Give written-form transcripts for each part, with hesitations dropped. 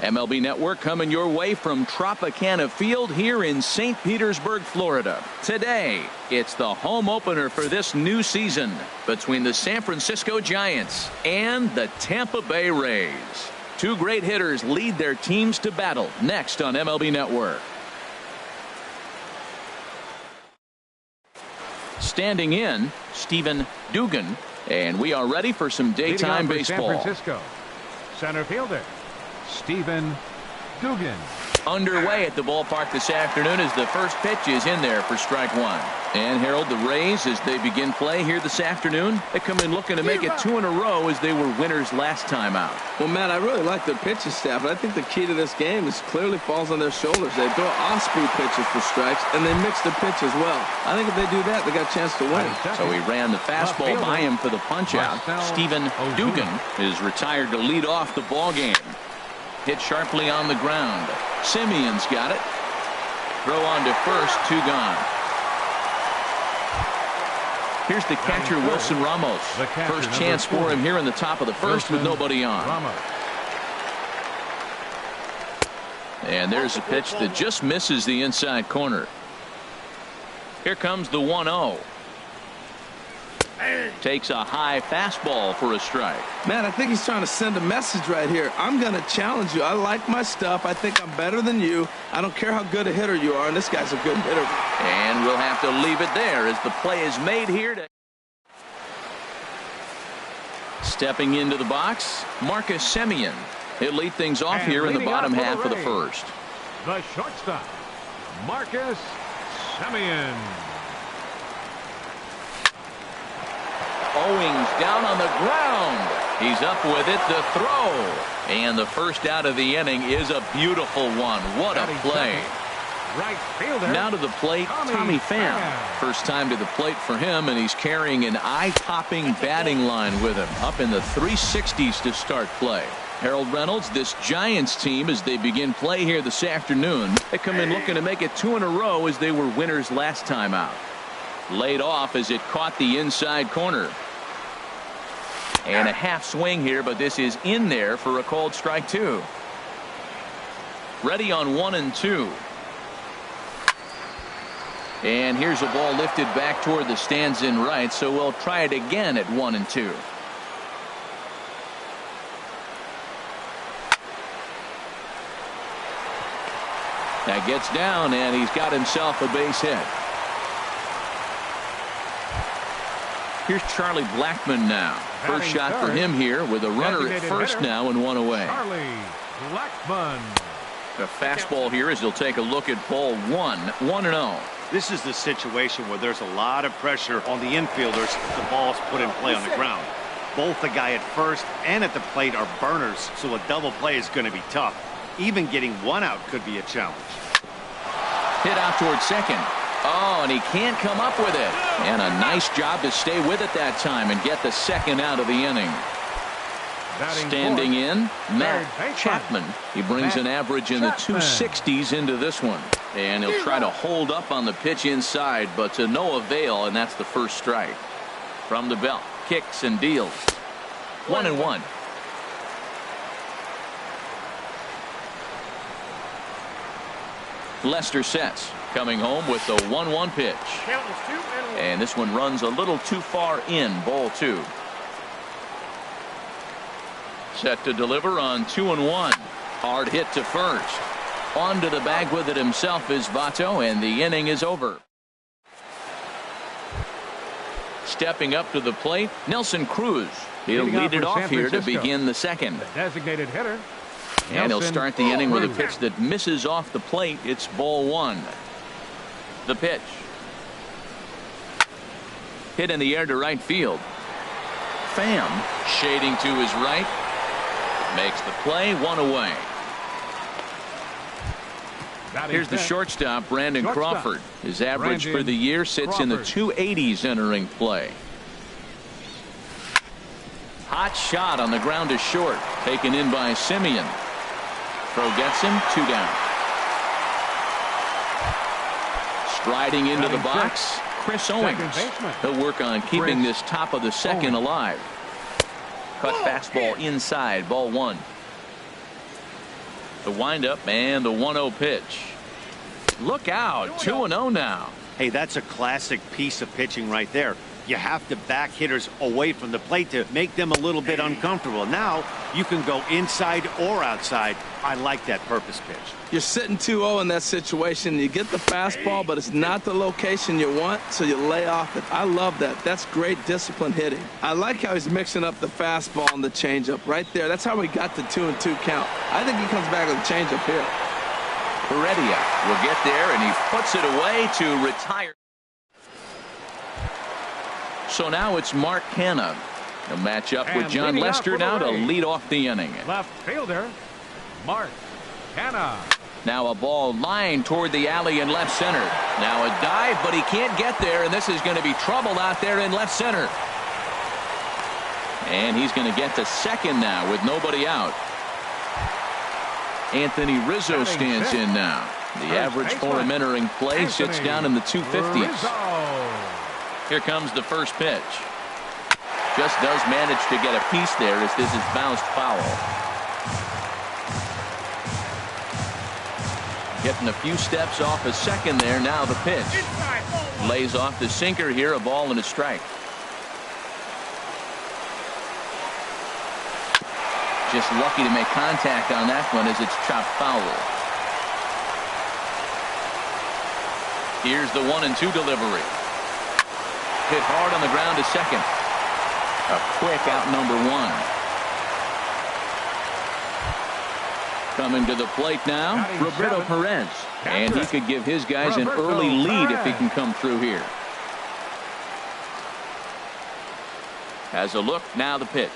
MLB Network coming your way from Tropicana Field here in St. Petersburg, Florida. Today, it's the home opener for this new season between the San Francisco Giants and the Tampa Bay Rays. Two great hitters lead their teams to battle next on MLB Network. Standing in, Stephen Dugan, and we are ready for some daytime baseball. San Francisco, center fielder Stephen Dugan. Underway at the ballpark this afternoon as the first pitch is in there for strike one. And Harold, the Rays, as they begin play here this afternoon, they come in looking to make it 2 in a row as they were winners last time out. Well, Matt, I really like their pitching staff, but I think the key to this game is clearly falls on their shoulders. They throw off-speed pitches for strikes, and they mix the pitch as well. I think if they do that, they got a chance to win. So he ran the fastball by him for the punch-out. Stephen Dugan is retired to lead off the ball game. Hit sharply on the ground. Simeon's got it. Throw on to first, 2 gone. Here's the catcher, Wilson Ramos. First chance for him here in the top of the first with nobody on. And there's a pitch that just misses the inside corner. Here comes the 1-0. Takes a high fastball for a strike. Man, I think he's trying to send a message right here. I'm going to challenge you. I like my stuff. I think I'm better than you. I don't care how good a hitter you are, and this guy's a good hitter. And we'll have to leave it there as the play is made here. Stepping into the box, Marcus Semien. He'll lead things off here in the bottom half of the first. The shortstop, Marcus Semien. Owings down on the ground. He's up with it to throw. And the first out of the inning is a beautiful one. What a play. Right fielder. Now to the plate, Tommy Pham. First time to the plate for him, and he's carrying an eye-popping batting line with him. Up in the 360s to start play. Harold Reynolds, this Giants team, as they begin play here this afternoon, they come in looking to make it 2 in a row as they were winners last time out. Laid off as it caught the inside corner. And a half swing here, but this is in there for a called strike 2. Ready on 1-2. And here's a ball lifted back toward the stands in right, so we'll try it again at 1-2. That gets down, and he's got himself a base hit. Here's Charlie Blackmon now. First shot for him here with a runner at first now and 1 away. Charlie Blackmon. A fastball here as he'll take a look at ball 1, 1-0. This is the situation where there's a lot of pressure on the infielders. The ball's put in play on the ground. Both the guy at first and at the plate are burners, so a double play is going to be tough. Even getting 1 out could be a challenge. Hit out toward second. Oh, and he can't come up with it. And a nice job to stay with it that time and get the second out of the inning. Standing in, Matt Chapman. He brings an average in the 260s into this one. And he'll try to hold up on the pitch inside, but to no avail, and that's the first strike. From the belt, kicks and deals. 1-1. Lester sets, coming home with the 1-1 pitch. And this one runs a little too far in, ball 2. Set to deliver on 2-1. Hard hit to first. On to the bag with it himself is Votto, and the inning is over. Stepping up to the plate, Nelson Cruz. He'll lead it off here to begin the second. The designated hitter. And he'll start the inning with a pitch that misses off the plate. It's ball 1. The pitch. Hit in the air to right field. Pham shading to his right. Makes the play, 1 away. Here's the shortstop, Brandon Crawford. His average for the year sits in the 280s entering play. Hot shot on the ground to short. Taken in by Semien. Throw gets him, 2 down. Striding into the box, Chris Owings. He'll work on keeping this top of the second alive. Cut fastball inside, ball 1. The windup and the 1-0 pitch. Look out, 2-0 now. Hey, that's a classic piece of pitching right there. You have to back hitters away from the plate to make them a little bit uncomfortable. Now you can go inside or outside. I like that purpose pitch. You're sitting 2-0 in that situation. You get the fastball, but it's not the location you want, so you lay off it. I love that. That's great disciplined hitting. I like how he's mixing up the fastball and the changeup right there. That's how we got the 2-2 count. I think he comes back with a changeup here. Heredia will get there, and he puts it away to retire. So now it's Mark Canha. He'll match up with John Lester now to lead off the inning. Left fielder, Mark Canha. Now a ball lined toward the alley in left center. Now a dive, but he can't get there, and this is going to be trouble out there in left center. And he's going to get to second now with nobody out. Anthony Rizzo stands in now. The average for him entering play sits down in the 250s. Here comes the first pitch. Just does manage to get a piece there as this is bounced foul. Getting a few steps off a second there. Now the pitch. Lays off the sinker here. A ball and a strike. Just lucky to make contact on that one as it's chopped foul. Here's the 1-2 delivery. Hit hard on the ground to second. A quick out number 1. Coming to the plate now, Roberto Perez. And he could give his guys an early lead if he can come through here. Has a look, now the pitch.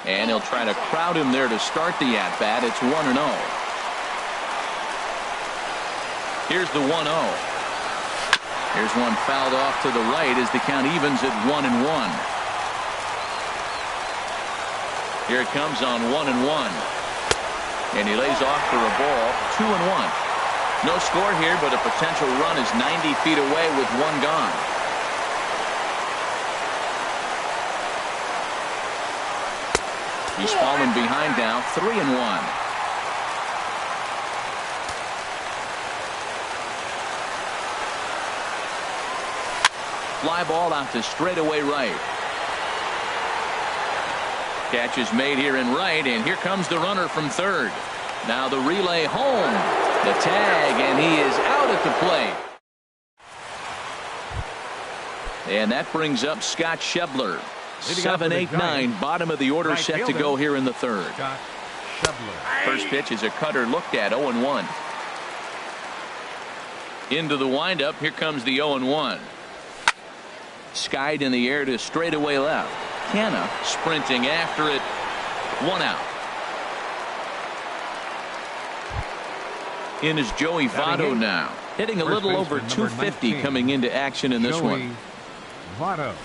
And he'll try to crowd him there to start the at-bat. It's 1-0. Here's the 1-0. Here's one fouled off to the right as the count evens at 1-1. Here it comes on 1-1. And he lays off for a ball. 2-1. No score here, but a potential run is 90 feet away with one gone. He's fallen behind now. 3-1. Fly ball out to straightaway right. Catch is made here in right, and here comes the runner from third. Now the relay home. The tag, and he is out at the plate. And that brings up Scott Schebler. 7, 8, 9, bottom of the order set to go here in the third. First pitch is a cutter looked at, 0-1. Into the windup, here comes the 0-1. Skied in the air to straightaway left. Canha sprinting after it. 1 out. In is Joey Votto now. Hitting a little over 250 coming into action in this one. Votto.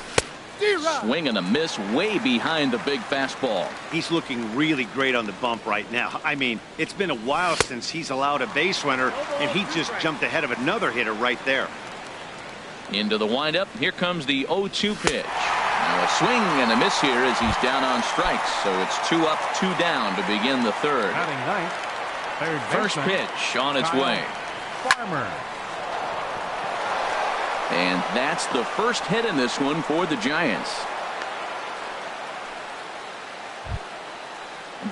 Swing and a miss way behind the big fastball. He's looking really great on the bump right now. I mean, it's been a while since he's allowed a base runner, and he just jumped ahead of another hitter right there. Into the windup. Here comes the 0-2 pitch. Now a swing and a miss here as he's down on strikes. So it's 2 up, 2 down to begin the third. First pitch on its way. Farmer. And that's the first hit in this one for the Giants.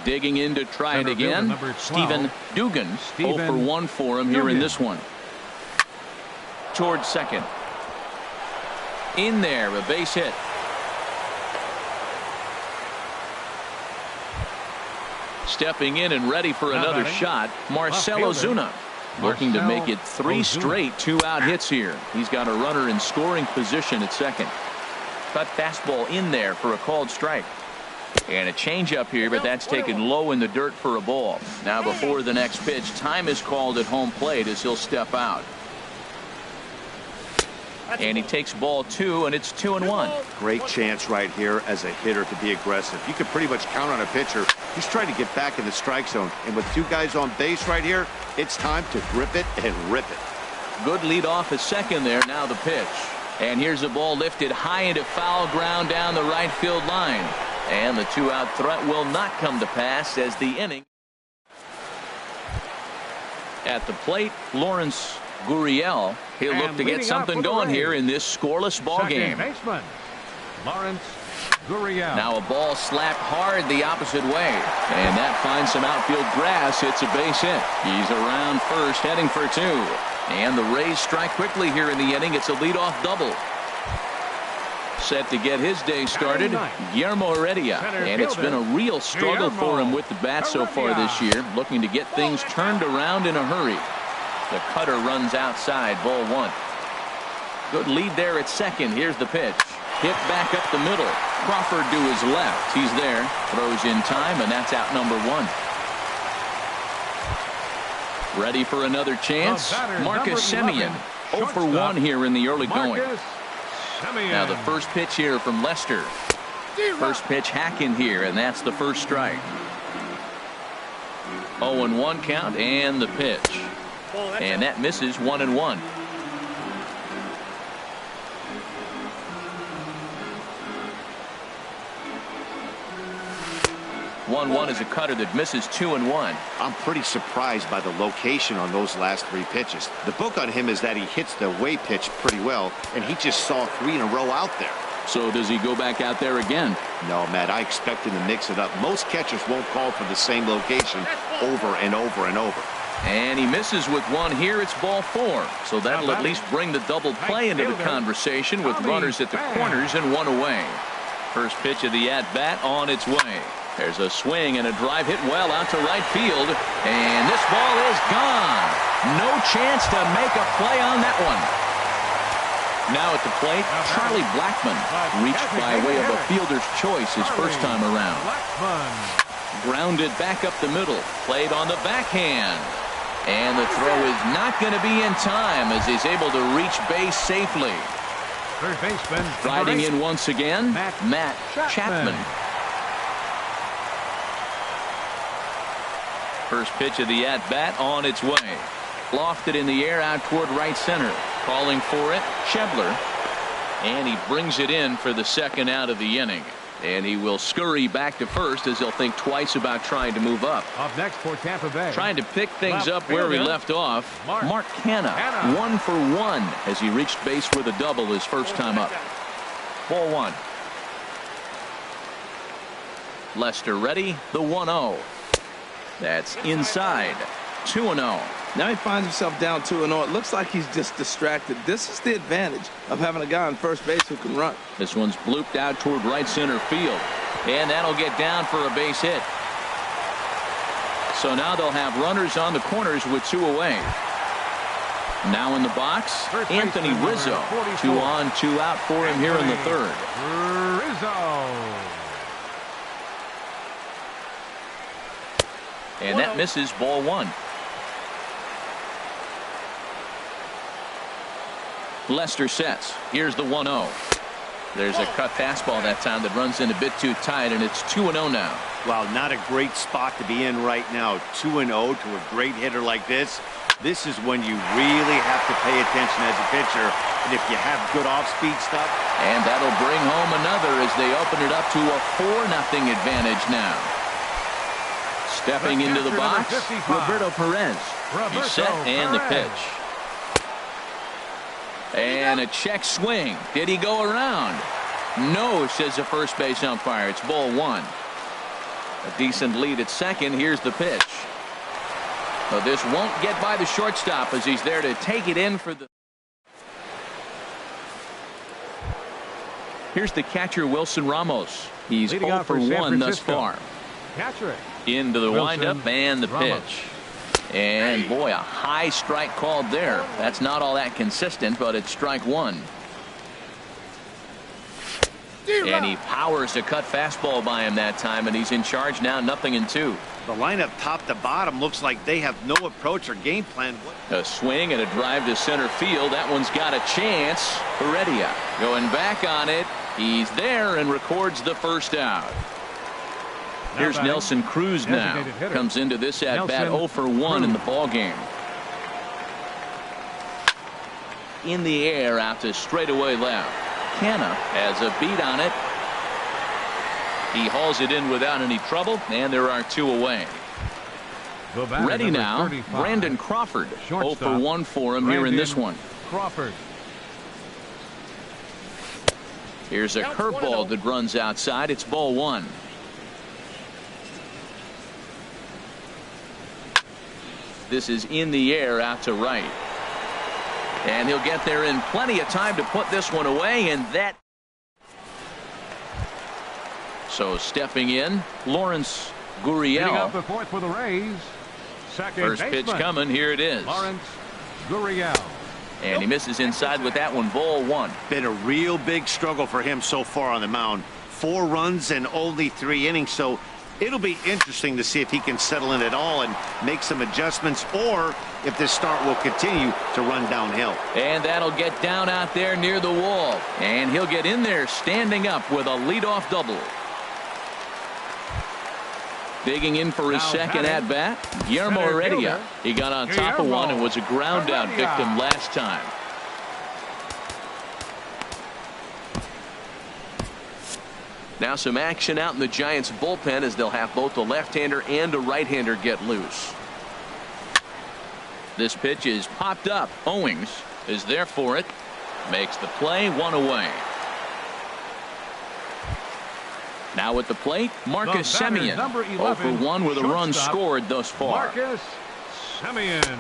Digging in to try it again. Stephen Dugan. 0 for 1 for him here in this one. Towards second. In there, a base hit. Stepping in and ready for another shot, Marcell Ozuna. Looking to make it 3 straight 2-out hits here. He's got a runner in scoring position at second. Cut fastball in there for a called strike. And a changeup here, but that's taken low in the dirt for a ball. Now before the next pitch, time is called at home plate as he'll step out. And he takes ball 2, and it's 2-1. Great chance right here as a hitter to be aggressive. You can pretty much count on a pitcher. He's trying to get back in the strike zone. And with 2 guys on base right here, it's time to grip it and rip it. Good lead off at second there. Now the pitch. And here's a ball lifted high into foul ground down the right field line. And the 2-out threat will not come to pass as the inning. At the plate, Lawrence Gurriel. He'll And look to get leading something off for the going here Rays, in this scoreless ball second game. baseman, Lawrence Gurriel. Now a ball slapped hard the opposite way, and that finds some outfield grass. It's a base hit. He's around first, heading for two. And the Rays strike quickly here in the inning. It's a leadoff double. Set to get his day started, Guillermo Heredia. And it's been a real struggle for him with the bat so far this year, looking to get things turned around in a hurry. The cutter runs outside, ball one. Good lead there at second. Here's the pitch. Hit back up the middle. Crawford to his left. He's there. Throws in time, and that's out number one. Ready for another chance. Marcus Semien. 0 for 1 here in the early going. Now the first pitch here from Lester. First pitch hack in here, and that's the first strike. 0-1 count, and the pitch. And that misses 1-1. 1-1 is a cutter that misses 2-1. I'm pretty surprised by the location on those last three pitches. The book on him is that he hits the away pitch pretty well, and he just saw 3 in a row out there. So does he go back out there again? No, Matt, I expect him to mix it up. Most catchers won't call for the same location over and over and over. And he misses with one here. It's ball 4. So that'll at least bring the double play into the conversation with runners at the corners and one away. First pitch of the at-bat on its way. There's a swing and a drive hit well out to right field. And this ball is gone. No chance to make a play on that one. Now at the plate, Charlie Blackmon reached by way of a fielder's choice his first time around. Grounded back up the middle. Played on the backhand. And the throw is not going to be in time as he's able to reach base safely. Third baseman. Riding in once again, Matt Chapman. First pitch of the at-bat on its way. Lofted in the air out toward right center. Calling for it, Schebler. And he brings it in for the second out of the inning. And he will scurry back to first as he'll think twice about trying to move up. Up next for Tampa Bay. Trying to pick things up where he left off. Mark Canha, 1 for 1 as he reached base with a double his first time up. Ball 1. Lester ready, the 1-0. That's inside. 2-0. Now he finds himself down 2-0. It looks like he's just distracted. This is the advantage of having a guy on first base who can run. This one's blooped out toward right center field. And that'll get down for a base hit. So now they'll have runners on the corners with 2 away. Now in the box, Anthony Rizzo. 2 on, 2 out for him here in the third. Rizzo. And that misses, ball 1. Lester sets. Here's the 1-0. There's a cut fastball that time that runs in a bit too tight, and it's 2-0 now. Well, not a great spot to be in right now. 2-0 to a great hitter like this. This is when you really have to pay attention as a pitcher. And if you have good off-speed stuff. And that'll bring home another as they open it up to a 4-0 advantage now. Stepping into the box, Roberto Perez. He's set and the pitch. And a check swing. Did he go around? No, says the first base umpire. It's ball 1. A decent lead at second. Here's the pitch. But this won't get by the shortstop as he's there to take it in for the. Here's the catcher, Wilson Ramos. He's 0 for 1 thus far. Into the windup and the pitch. And boy, a high strike called there. That's not all that consistent, but it's strike 1. And he powers a cut fastball by him that time, and he's in charge now, 0-2. The lineup top to bottom looks like they have no approach or game plan. A swing and a drive to center field. That one's got a chance. Heredia going back on it. He's there and records the first out. Here's Nelson Cruz now. Comes into this at-bat 0 for 1 in the ball game. In the air out to straightaway left. Canha has a beat on it. He hauls it in without any trouble, and there are 2 away. The batter, Ready number now, 35. Brandon Crawford. 0 Shortstop, for 1 for him here in this one. Crawford. Here's a curveball that runs outside. It's ball 1. This is in the air out to right. And he'll get there in plenty of time to put this one away, and that. So stepping in, Lawrence Hitting up Gurriel. the fourth for the Rays. Second First pitch baseman, coming. Here it is. Lawrence Gurriel. And he misses inside with that one. Ball 1. Been a real big struggle for him so far on the mound. 4 runs in only 3 innings, so it'll be interesting to see if he can settle in at all and make some adjustments, or if this start will continue to run downhill. And that'll get down out there near the wall. And he'll get in there standing up with a leadoff double. Digging in for his Now second batting, at-bat, Guillermo center Heredia. fielder, He got on top of one and was a ground-out Heredia. victim last time. Now some action out in the Giants bullpen as they'll have both a left-hander and a right-hander get loose. This pitch is popped up. Owings is there for it. Makes the play, 1 away. Now at the plate, Marcus The batter, Semien. number 0 for 1 with a run shortstop, scored thus far. Marcus Semien.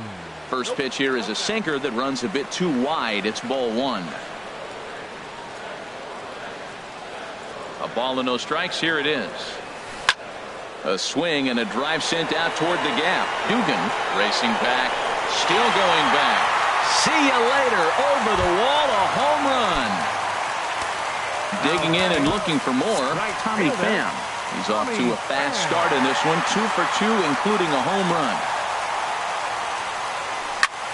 First pitch here is a sinker that runs a bit too wide. It's ball 1. A ball and no strikes. Here it is. A swing and a drive sent out toward the gap. Dugan racing back. Still going back. See you later. Over the wall. A home run. Digging in and looking for more. Tommy Pham. He's off to a fast start in this one. 2 for 2, including a home run.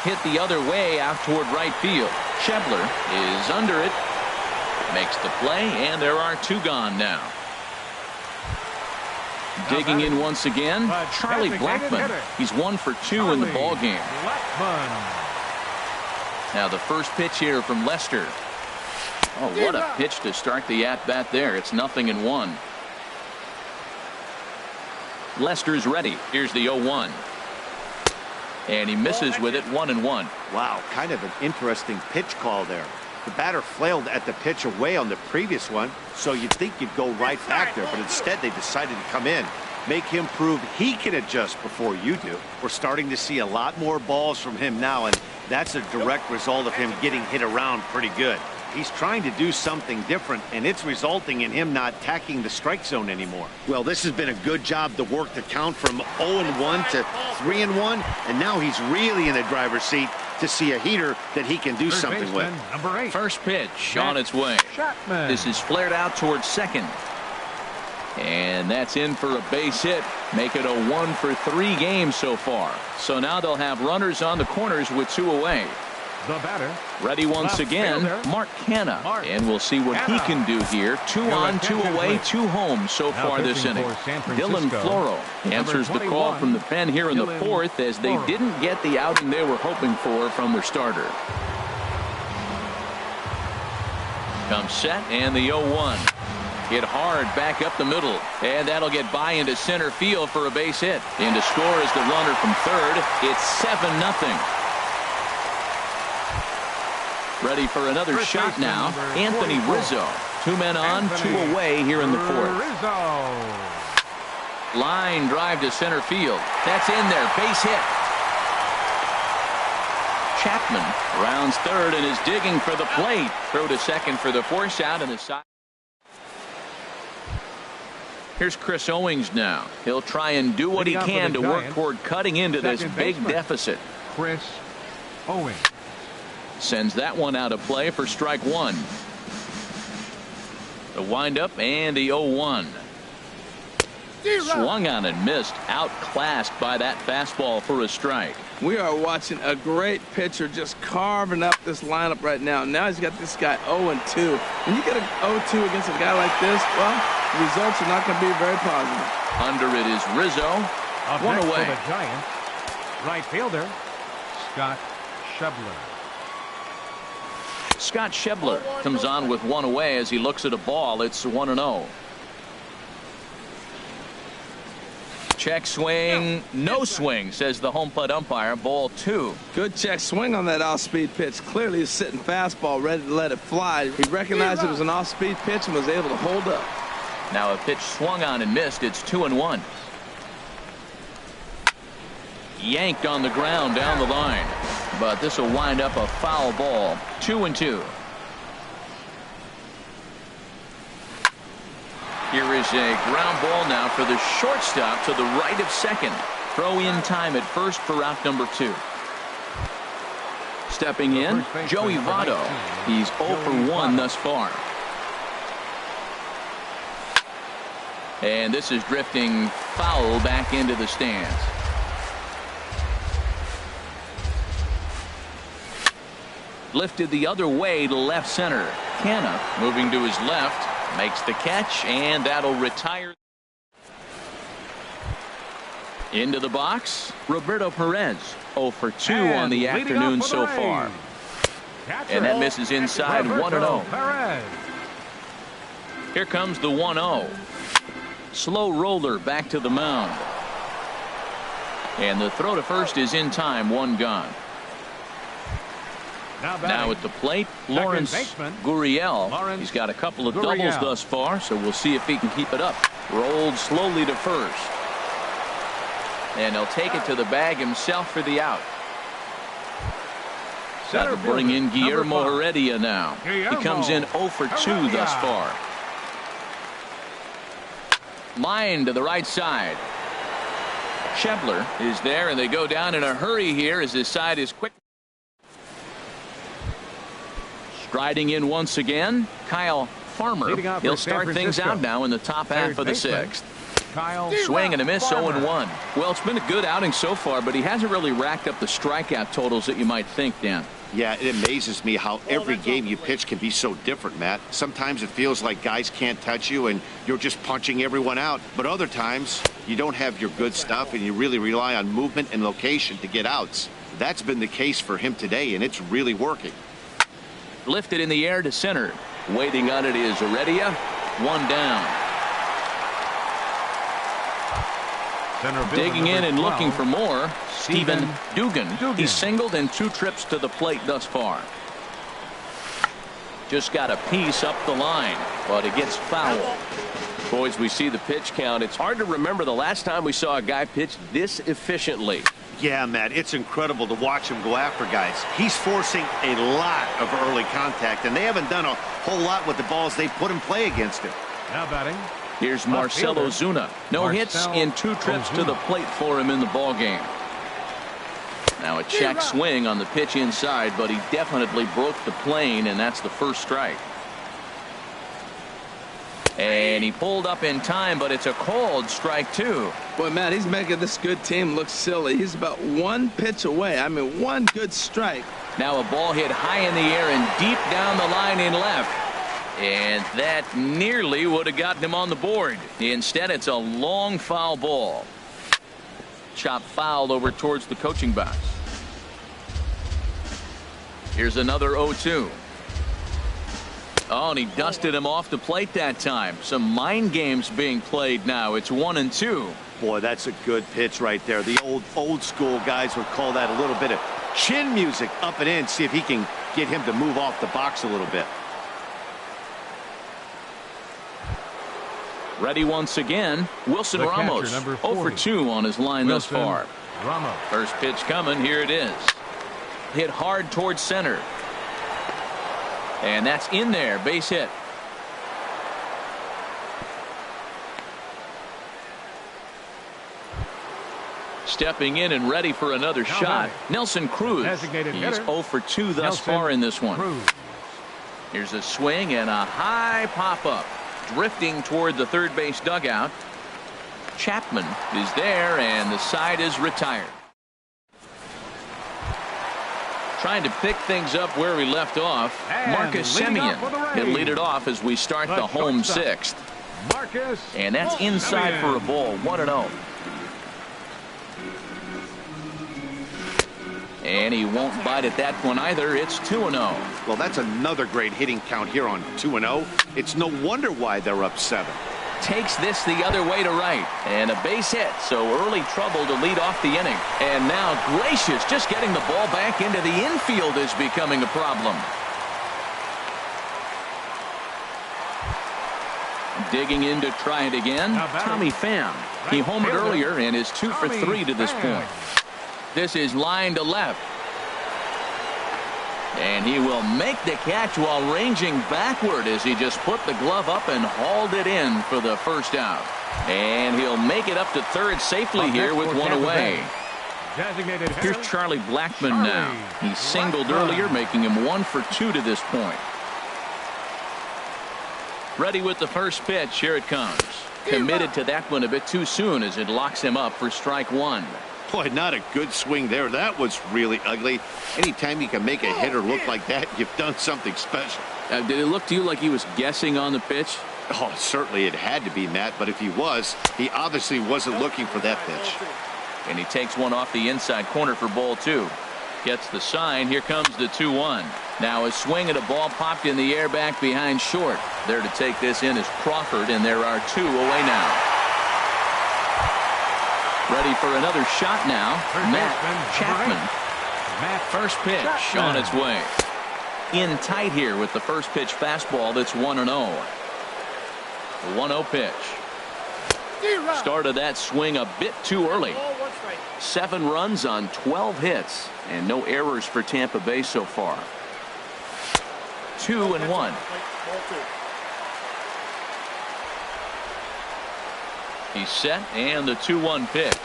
Hit the other way out toward right field. Shebler is under it. Makes the play, and there are 2 gone now. Digging in once again, Charlie Blackmon. He's 1 for 2 in the ball game. Now the first pitch here from Lester. Oh, what a pitch to start the at-bat there. It's 0-1. Lester's ready. Here's the 0-1. And he misses with it, 1-1. Wow, kind of an interesting pitch call there. The batter flailed at the pitch away on the previous one, so you'd think you'd go right back there, but instead they decided to come in. Make him prove he can adjust before you do. We're starting to see a lot more balls from him now, and that's a direct result of him getting hit around pretty good. He's trying to do something different, and it's resulting in him not attacking the strike zone anymore. Well, this has been a good job to work the count from 0-1 to 3-1, and now he's really in the driver's seat to see a heater that he can do something with. Number 8. First pitch on its way. Chapman. This is flared out towards second. And that's in for a base hit. Make it a 1 for 3 game so far. So now they'll have runners on the corners with 2 away. The batter. Ready once Left again, fielder, Mark Canha. Mark And we'll see what he can do here. 2 on, 2 away, 2 home so Now far this pitching inning. for San Dylan Francisco, Floro answers the call 21, from the pen here in the Dylan 4th as they Floro. didn't get the outing they were hoping for from their starter. Comes set and the 0-1. Hit hard back up the middle, and that'll get by into center field for a base hit. In to score is the runner from third. It's 7-0. Ready for another First shot baseman, now. number Anthony 44. Rizzo. 2 men on, 2 away here in the 4th. Rizzo. Line drive to center field. That's in there. Base hit. Chapman rounds third and is digging for the plate. Throw to second for the force out and the side. Here's Chris Owings now. He'll try and do what he Leading off can for to the work Giants, toward cutting into this second big baseman. deficit. Chris Owings. Sends that one out of play for strike 1. The windup and the 0-1. Swung on and missed. Outclassed by that fastball for a strike. We are watching a great pitcher just carving up this lineup right now. Now he's got this guy 0-2. When you get an 0-2 against a guy like this, well, the results are not going to be very positive. Under it is Rizzo. Up 1 next away. for the Giants, right fielder Scott Shebler. Scott Shebler comes on with 1 away as he looks at a ball. It's 1-0. Check swing, no swing, says the home plate umpire. Ball 2. Good check swing on that off-speed pitch. Clearly he's sitting fastball, ready to let it fly. He recognized it was an off-speed pitch and was able to hold up. Now a pitch swung on and missed. It's 2-1. Yanked on the ground down the line, but this will wind up a foul ball. 2-2. Here is a ground ball now for the shortstop to the right of second. Throw in time at first for out number 2. Stepping in, Joey Votto. He's 0 for 1 thus far. And this is drifting foul back into the stands. Lifted the other way to left center. Canna moving to his left. Makes the catch, and that'll retire. Into the box, Roberto Perez. 0 for 2 on the afternoon so far. And that misses inside. 1-0. Here comes the 1-0. Slow roller back to the mound. And the throw to first is in time. 1 gone. Now at the plate, Lawrence Gurriel. He's got a couple of doubles thus far, so we'll see if he can keep it up. Rolled slowly to first. And he'll take it to the bag himself for the out. That'll bring in Guillermo Heredia now. He comes in 0 for 2 thus far. Line to the right side. Schebler is there, and they go down in a hurry here as his side is quick. Striding in once again, Kyle Farmer. He'll start things out now in the top half of the 6th. Swing and a miss, 0-1. Well, it's been a good outing so far, but he hasn't really racked up the strikeout totals that you might think, Dan. Yeah, it amazes me how every game you pitch can be so different, Matt. Sometimes it feels like guys can't touch you and you're just punching everyone out. But other times, you don't have your good stuff and you really rely on movement and location to get outs. That's been the case for him today, and it's really working. Lifted in the air to center. Waiting on it is Heredia. 1 down. Digging in and looking for more, Stephen Dugan. He's singled in 2 trips to the plate thus far. Just got a piece up the line, but it gets foul. Boys, we see the pitch count. It's hard to remember the last time we saw a guy pitch this efficiently. Yeah, Matt, it's incredible to watch him go after guys. He's forcing a lot of early contact, and they haven't done a whole lot with the balls they put in play against him. Now batting. Here's Marcell Ozuna. No hits in 2 trips to the plate for him in the ballgame. Now a check swing on the pitch inside, but he definitely broke the plane, and that's the first strike. And he pulled up in time, but it's a called strike 2. Boy, Matt, he's making this good team look silly. He's about 1 pitch away. I mean, 1 good strike. Now a ball hit high in the air and deep down the line in left. And that nearly would have gotten him on the board. Instead, it's a long foul ball. Chop fouled over towards the coaching box. Here's another 0-2. Oh, and he dusted him off the plate that time. Some mind games being played now. It's 1-2. Boy, that's a good pitch right there. The old school guys would call that a little bit of chin music up and in. See if he can get him to move off the box a little bit. Ready once again, Wilson Ramos. 0 for 2 on his line thus far. Ramos. First pitch coming. Here it is. Hit hard towards center. And that's in there. Base hit. Stepping in and ready for another shot, Nelson Cruz. He's 0 for 2 thus far in this one. Here's a swing and a high pop-up. Drifting toward the third base dugout. Chapman is there, and the side is retired. Trying to pick things up where we left off. Marcus Semien can lead it off as we start the home 6th. And that's inside for a ball. 1-0. And he won't bite at that one either. It's 2-0. Well, that's another great hitting count here on 2-0. It's no wonder why they're up 7. takes this the other way to right. And a base hit, so early trouble to lead off the inning. And now Gracious, just getting the ball back into the infield is becoming a problem. Digging in to try it again, Tommy Pham. He homered earlier and is 2 for 3 to this point. This is line to left. And he will make the catch while ranging backward as he just put the glove up and hauled it in for the first out. And he'll make it up to third safely here with one away. Here's Charlie Blackmon now. He singled earlier, making him 1 for 2 to this point. Ready with the first pitch. Here it comes. Committed to that one a bit too soon as it locks him up for strike one. Boy, not a good swing there. That was really ugly. Anytime you can make a hitter look like that, you've done something special. Did it look to you like he was guessing on the pitch? Oh, certainly it had to be, Matt, but if he was, he obviously wasn't looking for that pitch. And he takes one off the inside corner for ball 2. Gets the sign. Here comes the 2-1. Now a swing at a ball popped in the air back behind short. There to take this in is Crawford, and there are 2 away now. Ready for another shot now. Matt Chapman. First pitch on its way. In tight here with the first pitch fastball that's 1-0. The 1-0 pitch. Started that swing a bit too early. 7 runs on 12 hits and no errors for Tampa Bay so far. 2-1. He's set, and the 2-1 pitch.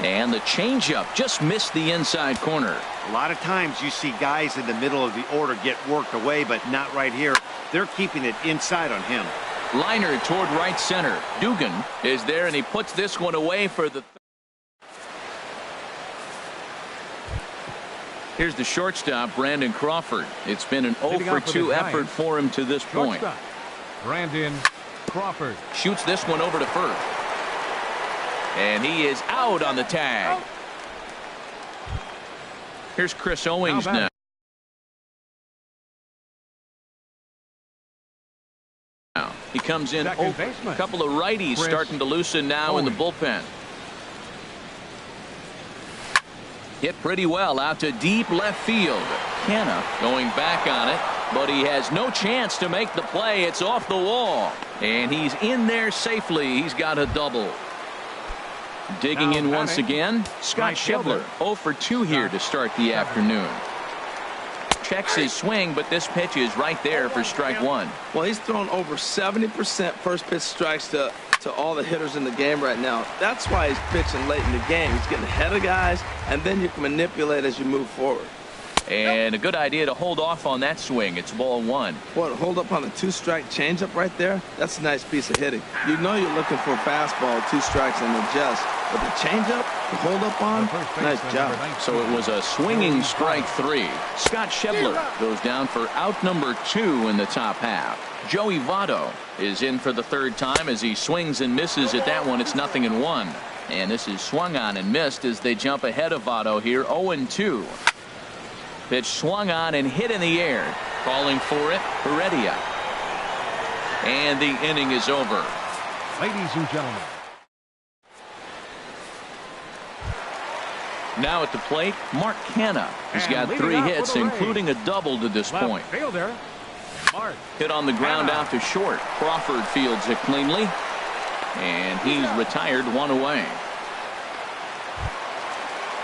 And the changeup just missed the inside corner. A lot of times you see guys in the middle of the order get worked away, but not right here. They're keeping it inside on him. Liner toward right center. Dugan is there, and he puts this one away for the. Here's the shortstop, Brandon Crawford. It's been an 0 for 2 effort for him to this point. Brandon Crawford shoots this one over to first. And he is out on the tag. Here's Chris Owings now. He comes in open. A couple of righties starting to loosen now in the bullpen. Hit pretty well out to deep left field. Canna going back on it, but he has no chance to make the play. It's off the wall, and he's in there safely. He's got a double. Digging in once again, Scott Schebler. 0 for 2 here to start the afternoon. Checks his swing, but this pitch is right there for strike one. Well, he's thrown over 70% first pitch strikes to all the hitters in the game right now. That's why he's pitching late in the game. He's getting ahead of guys, and then you can manipulate as you move forward. And a good idea to hold off on that swing. It's ball 1. What, hold up on the 2-strike changeup right there? That's a nice piece of hitting. You know you're looking for a fastball, 2 strikes and adjust. But the changeup, the hold up on, nice job. So it was a swinging strike 3. Scott Schebler goes down for out number 2 in the top half. Joey Votto is in for the 3rd time as he swings and misses at that one. It's 0-1. And this is swung on and missed as they jump ahead of Votto here. 0-2. Pitch swung on and hit in the air. Calling for it, Heredia. And the inning is over. Ladies and gentlemen. Now at the plate, Mark Canna. He's got 3 hits, including a double to this point. Fielder, Mark. Hit on the ground out to short. Crawford fields it cleanly. And he's retired, 1 away.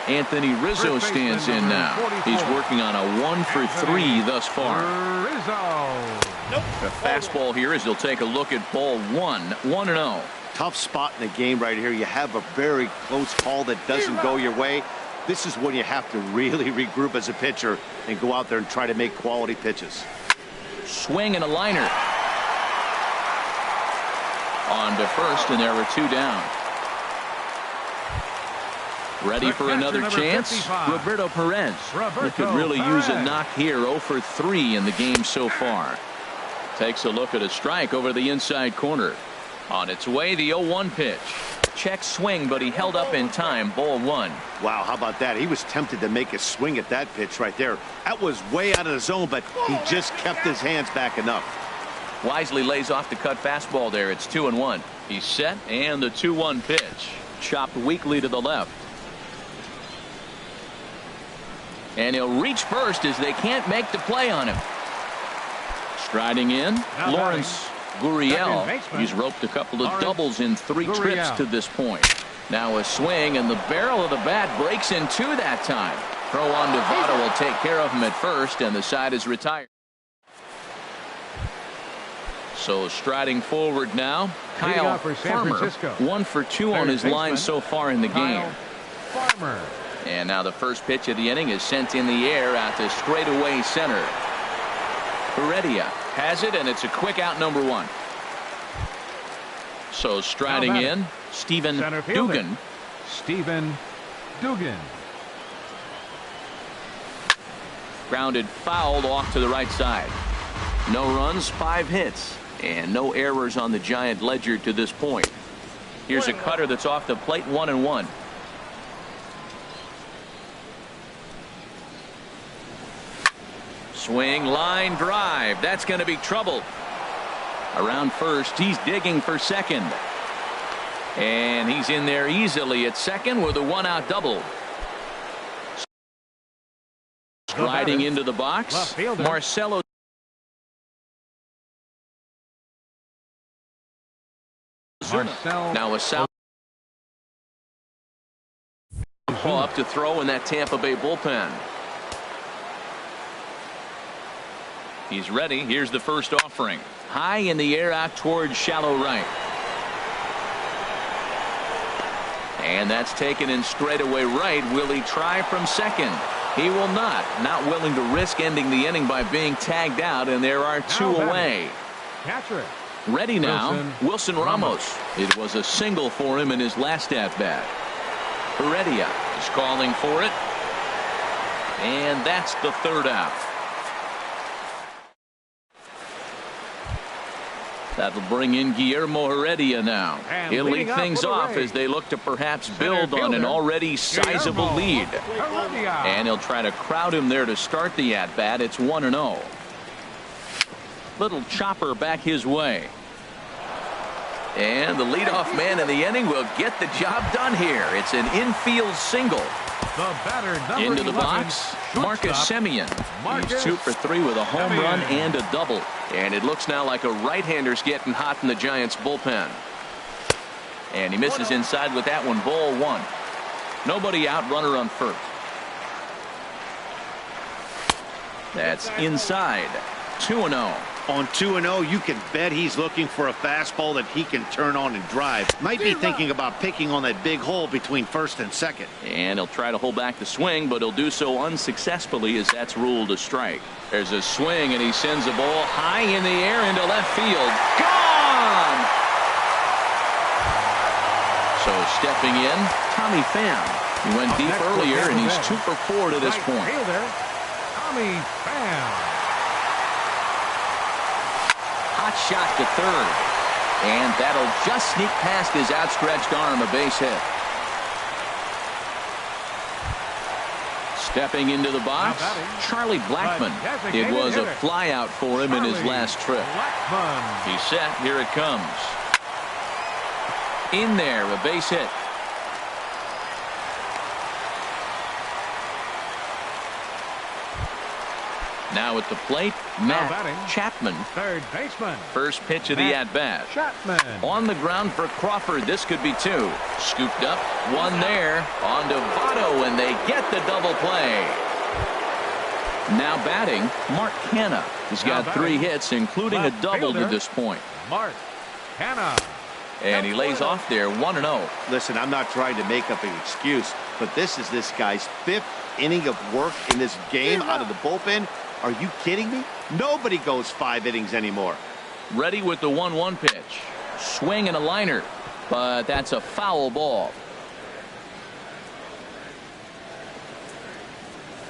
Anthony Rizzo stands in now. He's working on a 1 for 3 thus far. Rizzo. The fastball here as he'll take a look at ball 1. 1-0. Tough spot in the game right here. You have a very close call that doesn't go your way. This is when you have to really regroup as a pitcher and go out there and try to make quality pitches. Swing and a liner. On to first, and there were 2 down. Ready for another chance? 55. Roberto Perez. He could really use a knock here. 0 for 3 in the game so far. Takes a look at a strike over the inside corner. On its way, the 0-1 pitch. Check swing, but he held up in time. Ball 1. Wow, how about that? He was tempted to make a swing at that pitch right there. That was way out of the zone, but he just kept his hands back enough. Wisely lays off the cut fastball there. It's 2-1. He's set, and the 2-1 pitch. Chopped weakly to the left. And he'll reach first as they can't make the play on him. Striding in, Now Lawrence Gurriel. Second baseman, He's roped a couple of Lawrence doubles in 3 trips Gurriel. to this point. Now a swing, and the barrel of the bat breaks in 2 that time. Throw on to Votto will take care of him at first, and the side is retired. So striding forward now, Leading Kyle off for San Farmer. Francisco. 1 for 2 on Third his line baseman, so far in the game. Kyle Farmer. And now the first pitch of the inning is sent in the air out to straightaway center. Heredia has it, and it's a quick out, number 1. So striding Now batting, in, Stephen center fielder, Dugan. Stephen Dugan. Grounded fouled off to the right side. No runs, 5 hits, and no errors on the Giant ledger to this point. Here's a cutter that's off the plate, 1-1. Swing, line drive. That's going to be trouble. Around first, he's digging for second. And he's in there easily at second with a 1-out double. Striding into the box, left fielder, Marcelo. Marcel Now a south ball up to throw in that Tampa Bay bullpen. He's ready. Here's the first offering. High in the air out towards shallow right. And that's taken in straightaway right. Will he try from second? He will not. Not willing to risk ending the inning by being tagged out, and there are 2 Now away. catcher. Ready now, Wilson Wilson Ramos. It was a single for him in his last at-bat. Heredia is calling for it. And that's the 3rd out. That'll bring in Guillermo Heredia now. And He'll lead leading off things for the off Rays, as they look to perhaps center build on an fielder, already sizable Guillermo lead. Heredia. And he'll try to crowd him there to start the at-bat. It's 1-0. Little chopper back his way. And the leadoff man in the inning will get the job done here. It's an infield single. The batter, number Into the 11, box, Marcus shortstop, Semien. Marcus He's 2 for 3 with a home Semien. run and a double. And it looks now like a right-hander's getting hot in the Giants bullpen. And he misses inside with that one. Ball 1. Nobody out, runner on first. That's inside. 2-0. On 2-0, you can bet he's looking for a fastball that he can turn on and drive. Might be thinking about picking on that big hole between first and second. And he'll try to hold back the swing, but he'll do so unsuccessfully as that's ruled a strike. There's a swing, and he sends a ball high in the air into left field. Gone! So stepping in, Tommy Pham. He went deep earlier, and he's 2 for 4 to this right point. fielder, Tommy Pham. Hot shot to third. And that'll just sneak past his outstretched arm, a base hit. Stepping into the box, Now batting, Charlie Blackmon. It was a flyout for him in his Charlie last trip. Blackmon. He's set. Here it comes. In there, a base hit. Now at the plate, Matt batting, Chapman. Third baseman, First pitch of the Matt at-bat. Chapman. On the ground for Crawford. This could be 2. Scooped up. 1 there. On to Votto, and they get the double play. Now batting, Mark Hanna. He's Now got 3 batting, hits, including a left double to fielder, this point. Mark Hanna. And he lays off there, 1-0. Listen, I'm not trying to make up an excuse, but this is this guy's 5th inning of work in this game out of the bullpen. Are you kidding me? Nobody goes 5 innings anymore. Ready with the 1-1 pitch. Swing and a liner, but that's a foul ball.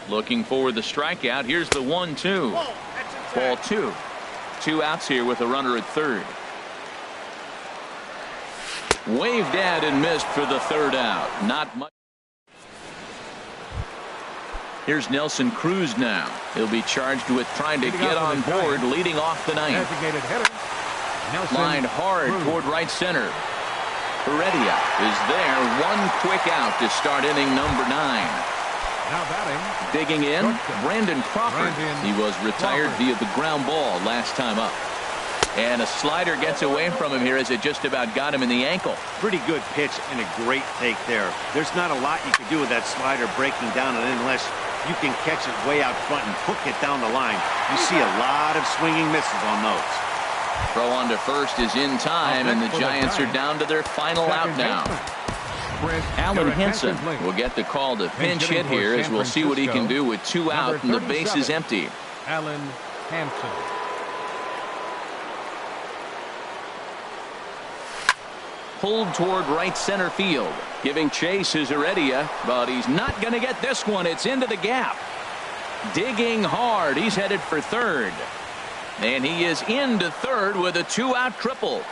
Looking for the strikeout. Here's the 1-2. Ball 2. 2 outs here with a runner at third. Waved at and missed for the 3rd out. Not much. Here's Nelson Cruz now. He'll be charged with trying to get on board, leading off the ninth. Designated hitter. Nelson Lined hard Cruz. toward right center. Heredia is there. One quick out to start inning number 9. Now batting. Digging in, Brandon Crawford. Brandon He was retired Crawford. via the ground ball last time up. And a slider gets away from him here as it just about got him in the ankle. Pretty good pitch and a great take there. There's not a lot you can do with that slider breaking down, and unless you can catch it way out front and hook it down the line, you see a lot of swinging misses on those. Throw on to first is in time, and the Giants are down to their final out now. Alan Henson will get the call to pinch hit here as we'll see what he can do with 2 out and the base is empty. Alan Hansen. Pulled toward right center field. Giving chase is Heredia, but he's not going to get this one. It's into the gap. Digging hard. He's headed for third. And he is into third with a 2-out triple.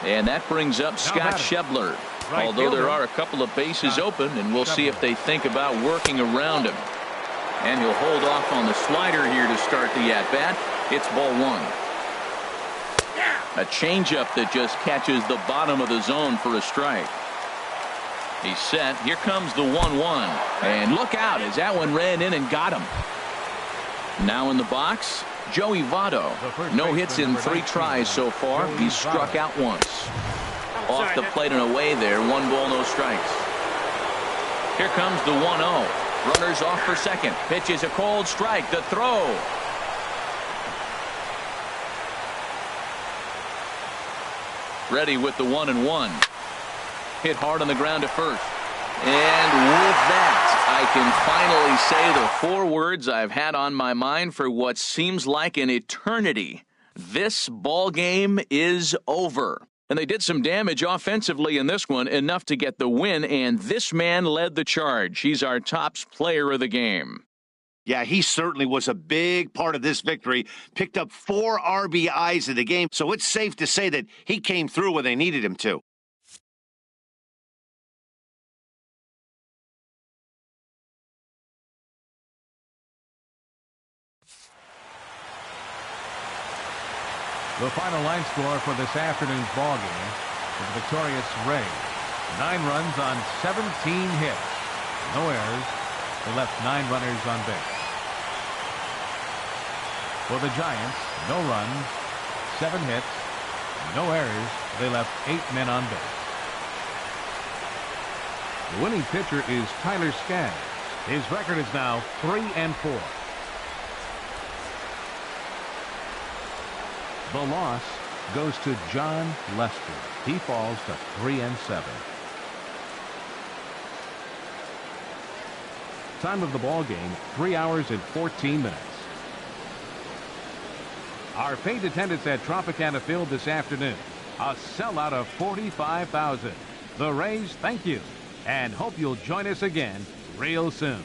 And that brings up Scott Schebler. Right Although there fielder. are a couple of bases Scott open, and we'll see if Schebler. they think about working around him. And he'll hold off on the slider here to start the at-bat. It's ball 1. A changeup that just catches the bottom of the zone for a strike. He's set. Here comes the 1-1. And look out as that one ran in and got him. Now in the box, Joey Votto. No hits in 3 tries so far. He's struck out once. Off the plate and away there. 1 ball, no strikes. Here comes the 1-0. Runners off for second. Pitch is a cold strike. The throw. Ready with the 1-1. Hit hard on the ground to first. And with that, I can finally say the 4 words I've had on my mind for what seems like an eternity. This ball game is over. And they did some damage offensively in this one, enough to get the win, and this man led the charge. He's our top player of the game. Yeah, he certainly was a big part of this victory. Picked up 4 RBIs in the game, so it's safe to say that he came through when they needed him to. The final line score for this afternoon's ball game is the victorious Rays. 9 runs on 17 hits. No errors. They left 9 runners on base. For the Giants, no runs, 7 hits, no errors. They left 8 men on base. The winning pitcher is Tyler Skaggs. His record is now 3-4. The loss goes to John Lester. He falls to 3-7. Time of the ball game, 3 hours and 14 minutes. Our paid attendance at Tropicana Field this afternoon, a sellout of 45,000. The Rays thank you and hope you'll join us again real soon.